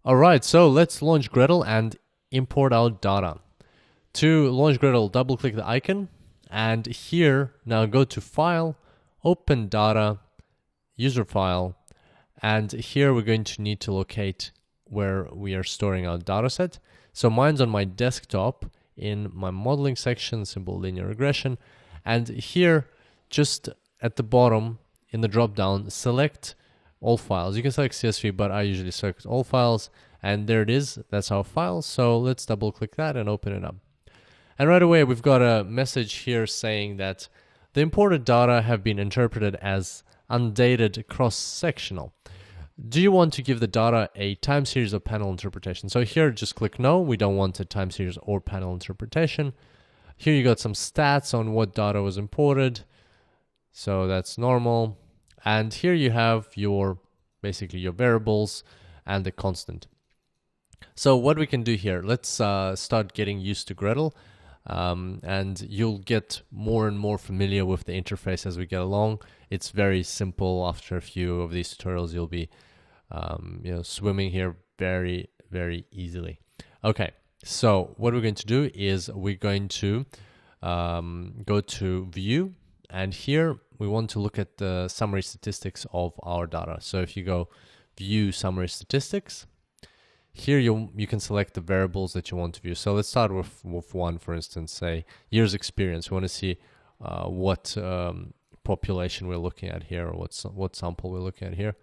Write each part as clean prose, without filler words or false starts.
All right, so let's launch Gradle and import our data. To launch Gradle, double click the icon, and here now go to File, Open Data, User File, and here we're going to need to locate where we are storing our dataset. So mine's on my desktop in my modeling section, simple linear regression, and here just at the bottom in the drop down, select all files. You can select CSV, but I usually select all files, and there it is. That's our file. So let's double click that and open it up. And right away, we've got a message here saying that the imported data have been interpreted as undated cross-sectional. Do you want to give the data a time series or panel interpretation? So here, just click no. We don't want a time series or panel interpretation. Here you got some stats on what data was imported. So that's normal. And here you have basically your variables and the constant. So what we can do here, let's start getting used to Gradle. And you'll get more and more familiar with the interface as we get along. It's very simple. After a few of these tutorials, you'll be swimming here very, very easily. Okay, so what we're going to do is we're going to go to View, and here we want to look at the summary statistics of our data. So if you go View Summary Statistics, here you can select the variables that you want to view. So let's start with one, for instance, say years experience. We want to see what population we're looking at here, or what sample we're looking at here.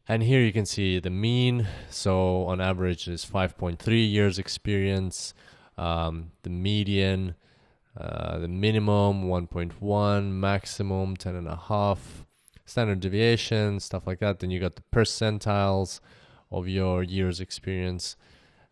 And here you can see the mean. So on average is 5.3 years experience. The median, the minimum 1.1, maximum 10.5, standard deviation, stuff like that. Then you got the percentiles of your year's experience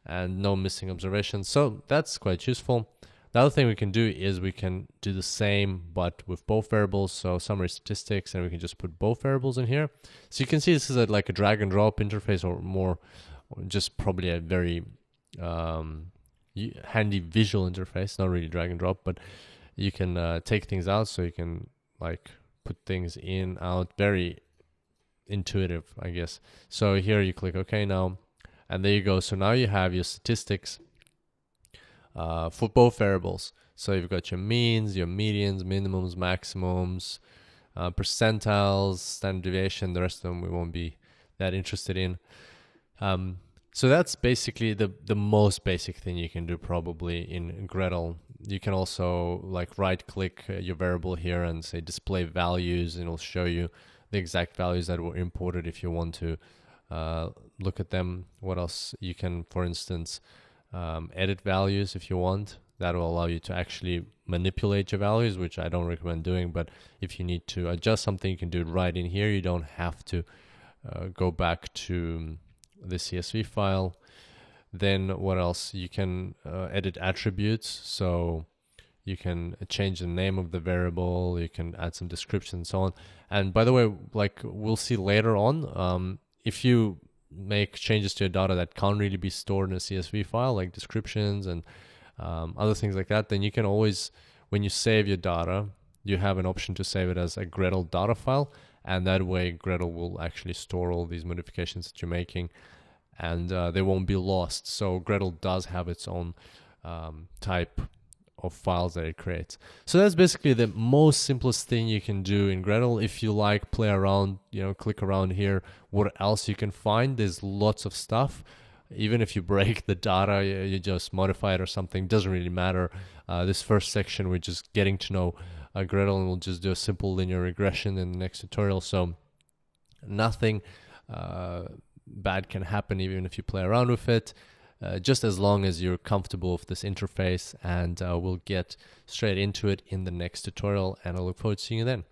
and no missing observations. So that's quite useful. The other thing we can do is we can do the same but with both variables. So summary statistics, and we can just put both variables in here. So you can see this is like a drag and drop interface, or more just probably a very handy visual interface, not really drag and drop, but you can take things out. So you can like put things in, out, very intuitive, I guess. So here you click OK now, and there you go. So now you have your statistics for both variables. So you've got your means, your medians, minimums, maximums, percentiles, standard deviation. The rest of them we won't be that interested in. So that's basically the most basic thing you can do probably in Gradle. You can also like right click your variable here and say display values, and it'll show you the exact values that were imported if you want to look at them. What else? You can, for instance, edit values if you want. That will allow you to actually manipulate your values, which I don't recommend doing. But if you need to adjust something, you can do it right in here. You don't have to go back to the CSV file. Then what else? You can edit attributes. So you can change the name of the variable, you can add some description and so on. And by the way, like we'll see later on, if you make changes to your data that can't really be stored in a CSV file, like descriptions and other things like that, then you can always, when you save your data, you have an option to save it as a Gradle data file, and that way Gradle will actually store all these modifications that you're making, and they won't be lost. So Gradle does have its own type of files that it creates. So that's basically the most simplest thing you can do in Gradle. If you like, play around, click around here, what else you can find. There's lots of stuff. Even if you break the data, you just modify it or something, doesn't really matter. This first section, we're just getting to know Gradle, and we'll just do a simple linear regression in the next tutorial. So nothing bad can happen even if you play around with it. Just as long as you're comfortable with this interface, and we'll get straight into it in the next tutorial, and I look forward to seeing you then.